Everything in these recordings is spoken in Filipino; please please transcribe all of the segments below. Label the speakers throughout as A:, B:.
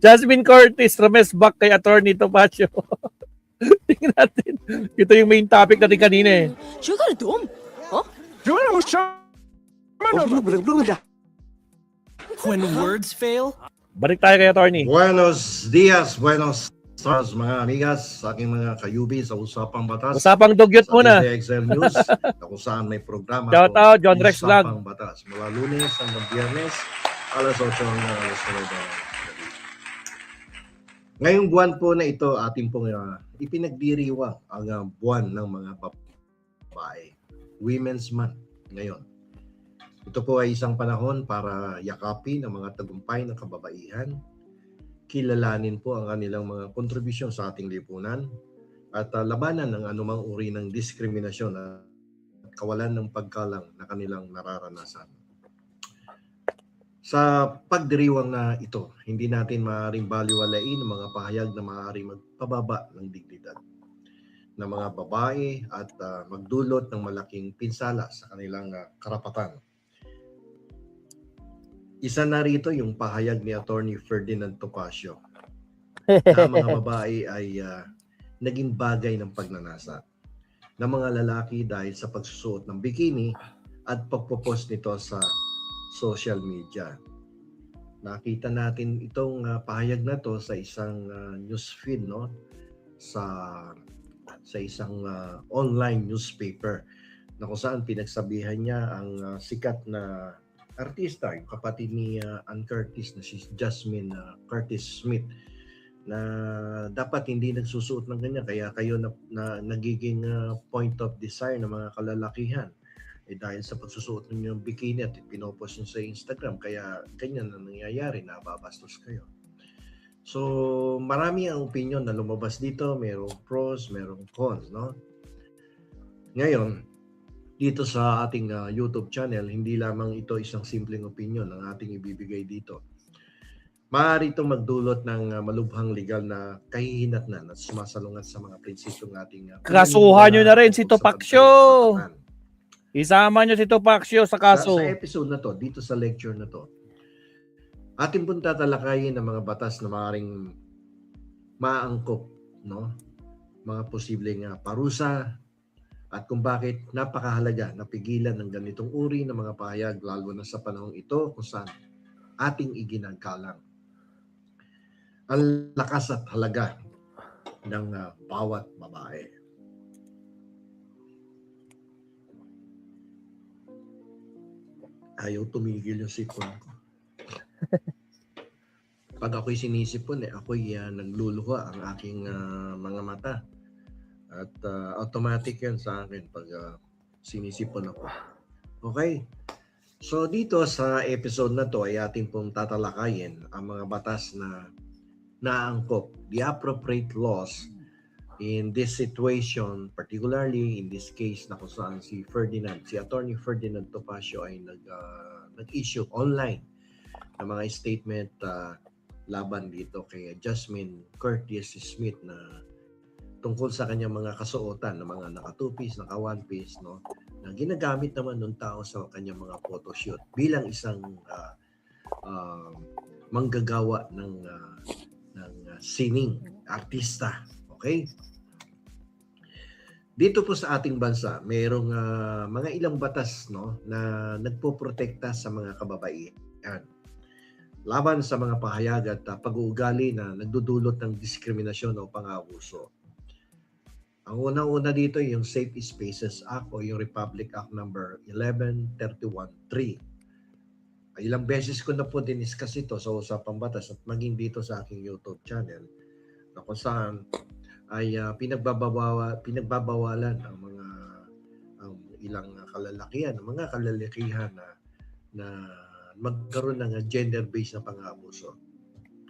A: Jasmine Curtis, remesback kay Attorney Topacio. Tingnan natin. Ito yung main topic natin kanina eh.
B: 쟤가 놈? 어?
C: When words fail,
A: Balik tayo kay Attorney.
D: Buenos dias, buenos stars, mga amigas, sa aking mga kayubi sa Usapang Batas.
A: Usapang dugyot
D: sa
A: muna.
D: Excel News, na kung saan may programa
A: Shout out, John Rex Vlog.
D: Usapang Batas. Mula Lunes hanggang Biyernes, alas 8 hanggang alas 9. Ngayong buwan po na ito, ating pong ipinagdiriwang ang buwan ng mga babae. Women's Month ngayon. Ito po ay isang panahon para yakapin ang mga tagumpay ng kababaihan, kilalanin po ang kanilang mga kontribusyon sa ating lipunan, at labanan ng anumang uri ng diskriminasyon at kawalan ng pagkalang na kanilang nararanasan. Sa pagdiriwang na ito, hindi natin maaaring baliwalain ang mga pahayag na maaaring magpababa ng dignidad ng mga babae at magdulot ng malaking pinsala sa kanilang karapatan. Isa na rito yung pahayag ni Attorney Ferdinand Topacio na mga babae ay naging bagay ng pagnanasa ng mga lalaki dahil sa pagsusuot ng bikini at pagpopost nito sa social media. Nakita natin itong pahayag na to sa isang newsfeed, no? Sa isang online newspaper na kung saan pinagsabihan niya ang sikat na artista, yung kapatid ni Ann Curtis na si Jasmine Curtis Smith, na dapat hindi nagsusuot ng ganyan, kaya kayo na nagiging point of desire ng mga kalalakihan dahil sa pagsusuot ninyo ng bikini at pinopost nyo sa Instagram, kaya ganyan na nangyayari, nababastos kayo. So marami ang opinion na lumabas dito, merong pros, merong cons, no? Ngayon, dito sa ating YouTube channel, hindi lamang ito isang simpleng opinion ang ating ibibigay dito. Maaari itong magdulot ng malubhang legal na kahihinatnan at sumasalungat sa mga prinsipyong ating
A: Kasuhan nyo na rin si Topacio. Isama nyo si Topacio sa kaso.
D: Sa episode na to, dito sa lecture na to, ating pong tatalakayin ang mga batas na maaaring maangkop, no? Mga posibleng parusa at kung bakit napakahalaga na pigilan ng ganitong uri ng mga pahayag, lalo na sa panahong ito kung saan ating iginagalang ang lakas at halaga ng bawat babae. Ayaw tumigil yung sipon ko. Pag ako'y sinisipon, ako'y nagluluha ang aking mga mata. At automatic yan sa akin pag sinisipon ako. Okay? So dito sa episode na to ay ating pong tatalakayin ang mga batas na naangkop, the appropriate laws in this situation, particularly in this case na kung saan si Attorney Ferdinand Topacio ay nag-issue online ng mga statement laban dito kay Jasmine Curtis Smith na tungkol sa kanyang mga kasuotan ng mga naka-two-piece, naka-one-piece, no, na ginagamit naman ng tao sa kanyang mga photoshoot bilang isang manggagawa ng sining artista. Okay? Dito po sa ating bansa, mayroong mga ilang batas, no, na nagpoprotekta sa mga kababaihan laban sa mga pahayag at pag-uugali na nagdudulot ng diskriminasyon o pang-aabuso. Ang unang-una dito yung Safe Spaces Act o yung Republic Act number 1131-3. Ilang beses ko na po diniscuss ito sa Usapang Batas at maging dito sa aking YouTube channel na kung saan ay pinagbabawalan ang ilang kalalakihan, mga kalalakihan na magkaroon ng gender-based na pang-aabuso.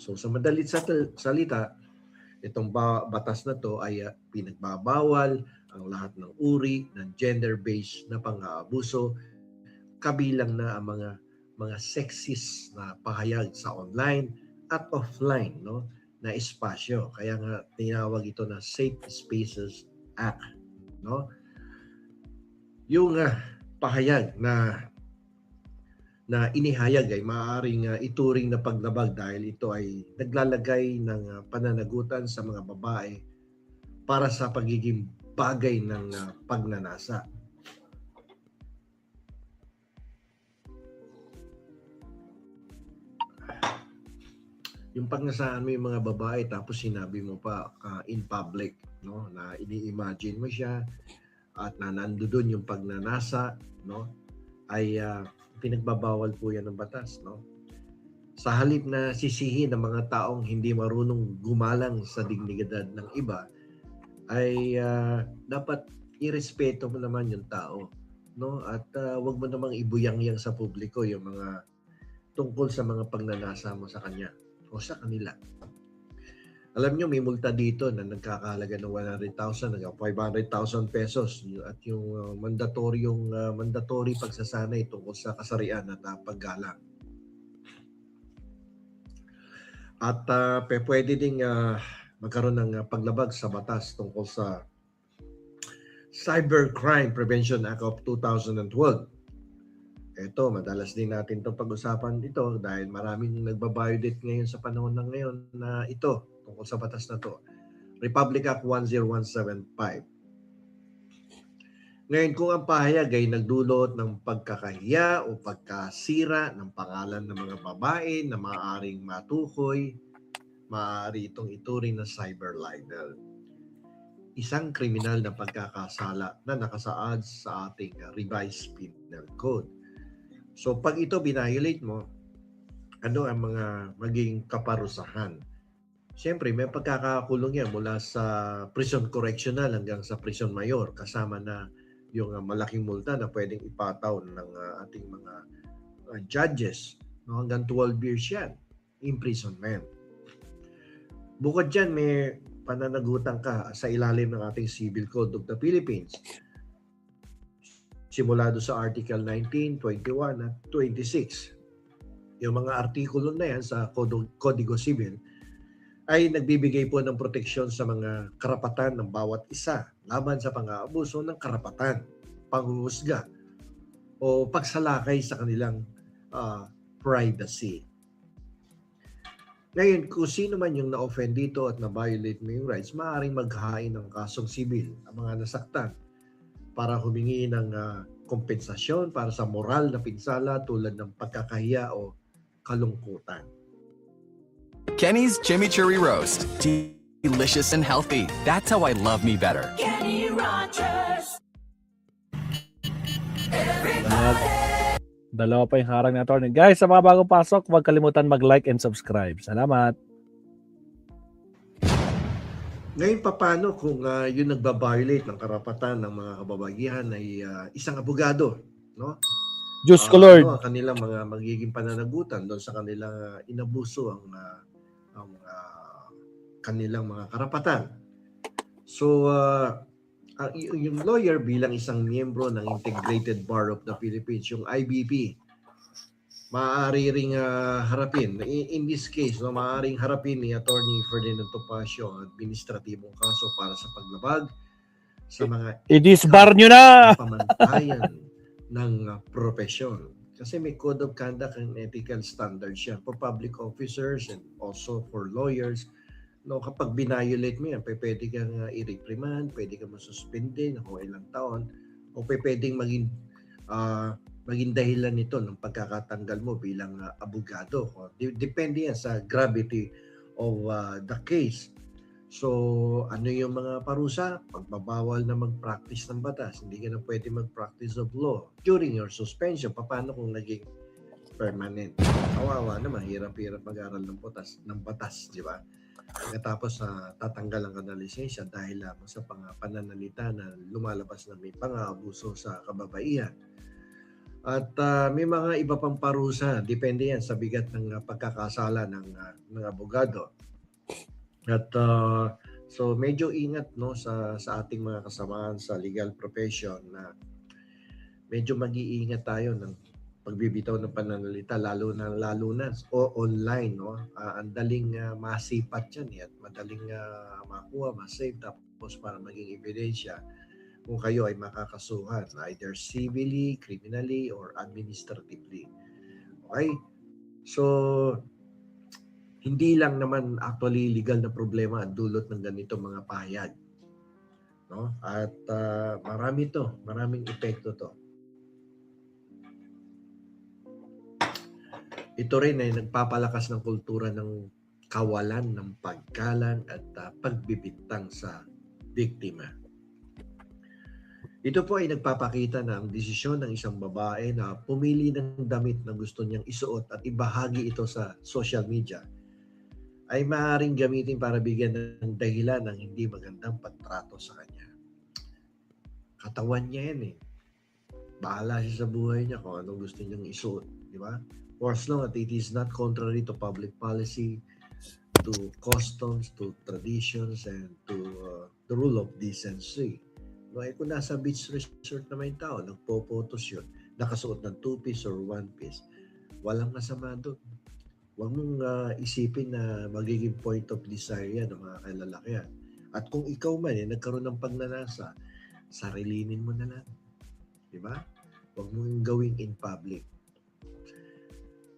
D: So sa madalit salita, itong batas na to ay pinagbabawal ang lahat ng uri ng gender-based na pang-aabuso, kabilang na ang mga sexist na pahayag sa online at offline, no, na espasyo. Kaya nga tinawag ito na Safe Spaces Act, no? Yung pahayag na na inihayag ay maaaring ituring na paglabag dahil ito ay naglalagay ng pananagutan sa mga babae para sa pagiging bagay ng pagnanasa. Yung pagnasaan mo yung mga babae tapos sinabi mo pa in public, no, na ini-imagine mo siya at na nandoon yung pagnanasa, no, ay pinagbabawal po yan ng batas, no. Sa halip na sisihin ng mga taong hindi marunong gumalang sa dignidad ng iba, ay dapat irespeto mo naman yung tao, no, at wag mo namang ibuyang-yang sa publiko yung mga tungkol sa mga pagnanasa mo sa kanya o sa kanila. Alam nyo, may multa dito na nagkakahalaga ng 100,000 hanggang 500,000 pesos at yung mandatory pagsasanay tungkol sa kasarian at paggalang. At pwede ding magkaroon ng paglabag sa batas tungkol sa Cybercrime Prevention Act of 2012. Ito, madalas din natin itong pag-usapan dito dahil maraming nagbabiodate ngayon sa panahon na ngayon na ito, tungkol sa batas na to. Republic Act 10175. Ngayon, kung ang pahayag ay nagdulot ng pagkakahiya o pagkasira ng pangalan ng mga babae na maaaring matukoy, maaari itong ituring na cyber libel. Isang kriminal na pagkakasala na nakasaad sa ating revised penal code. So pag ito binayolate mo, ano ang mga maging kaparusahan? Siyempre, may pagkakakulong yan mula sa prison correctional hanggang sa prison mayor, kasama na yung malaking multa na pwedeng ipataw ng ating mga judges, no? Hanggang 12 years yan, imprisonment. Bukod dyan, may pananagutan ka sa ilalim ng ating Civil Code of the Philippines. Simula doon sa Article 19, 21 at 26. Yung mga artikulo na yan sa Código Civil ay nagbibigay po ng proteksyon sa mga karapatan ng bawat isa laban sa pang-aabuso ng karapatan, panghuhusga o pagsalakay sa kanilang privacy. Ngayon, kung sino man yung na-offend dito at na-violate mo yung rights, maaaring maghain ng kasong sibil ang mga nasaktan para humingi ng kompensasyon para sa moral na pinsala tulad ng pagkakahiya o kalungkutan.
C: Kenny's Chimichurri Roast. Delicious and healthy. That's how I love me better.
B: Kenny Rogers.
A: Dalawa pa yung harang na attorney. Guys, sa mga bagong pasok, huwag kalimutan mag-like and subscribe. Salamat.
D: Ngayon, paano kung yung nagbabiolate ng karapatan ng mga kababaihan ay isang abogado, no?
A: Diyos ko Lord.
D: Ano ang kanilang mga magiging pananagutan doon sa kanilang inabuso ang kanilang mga karapatan. So, yung lawyer bilang isang miyembro ng Integrated Bar of the Philippines, yung IBP, maaari ring harapin. In this case, no, maaaring harapin ni Attorney Ferdinand Topacio ang administratibong kaso para sa paglabag sa mga
A: I-disbar nyo na!
D: pamantayan ng profesyon. Kasi may code of conduct and ethical standards siya for public officers and also for lawyers. No, kapag binayolate mo yan, pwede kang i-reprimand, pwede kang masuspende ng ilang taon, o pwedeng maging dahilan nito ng pagkakatanggal mo bilang abogado. Depende yan sa gravity of the case. So, ano yung mga parusa? Pagbabawal na mag-practice ng batas. Hindi ka na pwede mag-practice of law during your suspension. Paano kung naging permanent? Kawawa naman, hirap-hirap mag-aral ng batas, di ba? Pagkatapos tatanggalan ka ng lisensya dahil sa pananalita na lumalabas na may pang-aabuso sa kababaihan. At may mga iba pang parusa, depende yan sa bigat ng pagkakasala ng abogado. At so medyo ingat, no, sa ating mga kasamahan sa legal profession na medyo mag-iingat tayo ng pagbibitaw ng pananalita lalo na o online, no. Ang daling masipat yan at madaling makuha, masave tapos para maging ebidensya kung kayo ay makakasuhan either civilly, criminally or administratively. Okay? So, hindi lang naman actually legal na problema at dulot ng ganito mga pahayag. No? At maraming epekto to. Ito rin ay nagpapalakas ng kultura ng kawalan ng paggalang at pagbibintang sa biktima. Ito po ay nagpapakita na ang desisyon ng isang babae na pumili ng damit na gusto niyang isuot at ibahagi ito sa social media ay maaaring gamitin para bigyan ng dahilan ng hindi magandang pagtrato sa kanya. Katawan niya yan eh. Bahala siya sa buhay niya kung anong gusto niyang isuot. Di ba? For as long as it is not contrary to public policy, to customs, to traditions, and to the rule of decency. No, kung nasa beach resort na may tao, nagpo-photos yun, nakasuot ng two-piece or one-piece, walang masama doon. Huwag mong isipin na magiging point of desire yan ng mga kalalakyan. At kung ikaw man nagkaroon ng pagnanasa, sarilinin mo na lang. Di ba? Huwag mong gawing in public.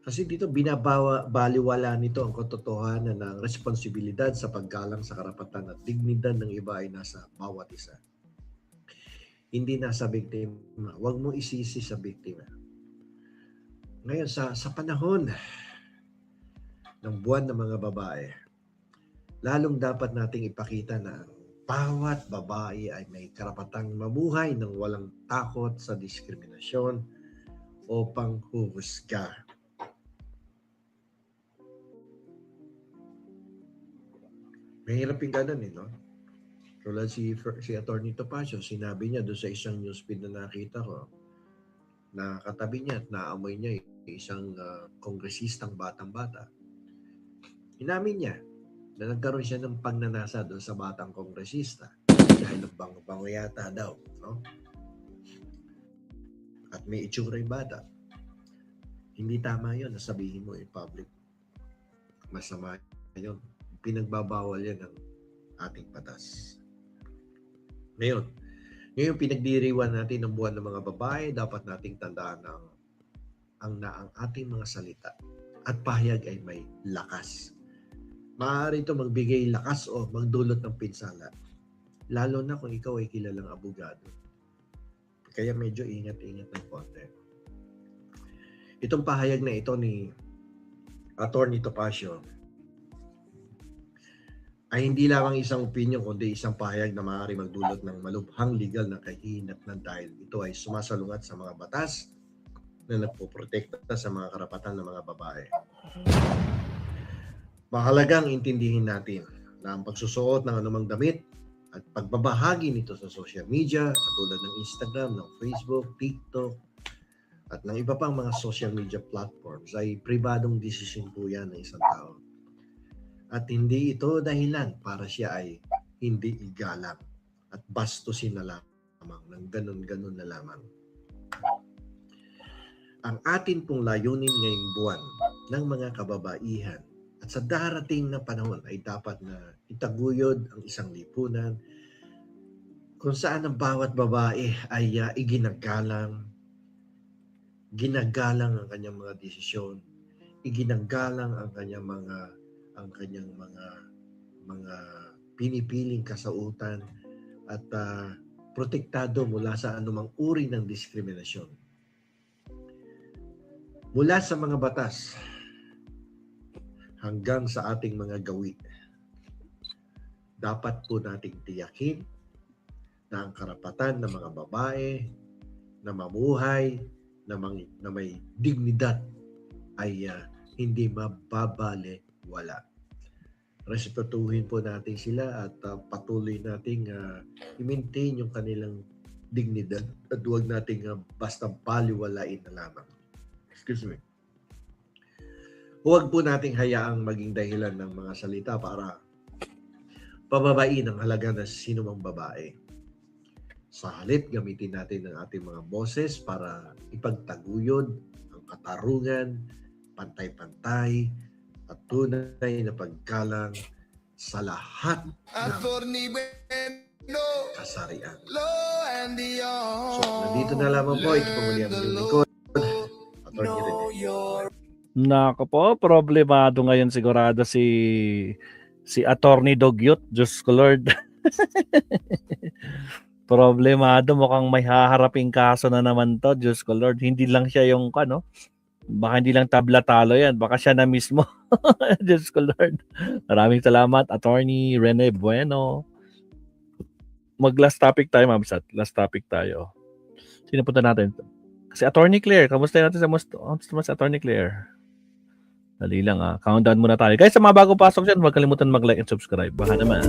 D: Kasi dito baliwala nito ang katotohanan ng responsibilidad sa paggalang sa karapatan at dignidad ng iba ay nasa bawat isa. Hindi nasa biktima. Huwag mo isisi sa biktima. Ngayon, sa panahon ng buwan ng mga babae, lalong dapat nating ipakita na bawat babae ay may karapatang mabuhay ng walang takot sa diskriminasyon o panghuhusga. Mahirap yung ganun no? Tulad si Atty. Topacio, sinabi niya doon sa isang newsfeed na nakita ko, na katabi niya at naamoy niya isang kongresistang batang-bata. Inamin niya na nagkaroon siya ng pagnanasa doon sa batang kongresista dahil ng bango-bango yata daw. No? At may itsura yung bata. Hindi tama yun na sabihin mo in public. Masama yun. Pinagbabawal yan ng ating batas. Ngayon pinagdiriwan natin ng buwan ng mga babae, dapat nating tandaan ang ating mga salita at pahayag ay may lakas. Maaari ito magbigay lakas o magdulot ng pinsala, lalo na kung ikaw ay kilalang abogado. Kaya medyo ingat-ingat ng konti. Itong pahayag na ito ni Atty. Topacio ay hindi lamang isang opinion kundi isang pahayag na maaari magdulot ng malubhang legal na kahinatnan dahil ito ay sumasalungat sa mga batas na nagpoprotekta sa mga karapatan ng mga babae. Mahalagang intindihin natin na ang pagsusuot ng anumang damit at pagbabahagi nito sa social media katulad ng Instagram, ng Facebook, TikTok at ng iba pang mga social media platforms ay pribadong desisyon po yan ng isang tao. At hindi ito dahilan para siya ay hindi igalang at bastusin na lamang ng ganun-ganun na lamang. Ang atin pong layunin ngayong buwan ng mga kababaihan at sa darating na panahon ay dapat na itaguyod ang isang lipunan kung saan ang bawat babae ay ginagalang ang kanyang mga desisyon, iginagalang ang kanyang mga pinipiling kasautan at protektado mula sa anumang uri ng diskriminasyon. Mula sa mga batas hanggang sa ating mga gawi, dapat po nating tiyakin na ang karapatan ng mga babae na mamuhay na may dignidad ay hindi mababaliwala. Respetuhin po natin sila at patuloy nating i-maintain yung kanilang dignidad at huwag nating basta baliwalain na lamang. Excuse me. Huwag po nating hayaang maging dahilan ng mga salita para pababain ang halaga ng sino mang babae. Sa halip, gamitin natin ang ating mga boses para ipagtaguyod ang katarungan, pantay-pantay, at tunay na paggalang sa lahat ng kasarian. So, nandito na lamang po. Ito po muli ang lingkod. Atty. Rene.
A: Nako po, problemado ngayon sigurado si Attorney Dogyot. Diyos ko Lord. Problemado, mukhang may haharaping kaso na naman to. Diyos ko Lord, hindi lang siya yung baka hindi lang tabla talo yan, baka siya na mismo. Diyos ko Lord. Maraming salamat, Attorney Rene Bueno. Mag-last topic tayo, Ma'am Sat. Last topic tayo. Sino punta natin? Kasi Attorney Claire, kamusta natin sa Attorney Claire? Dali lang Countdown muna tayo. Guys, sa mga bago pasok dyan, huwag kalimutan mag-like and subscribe. Baka naman.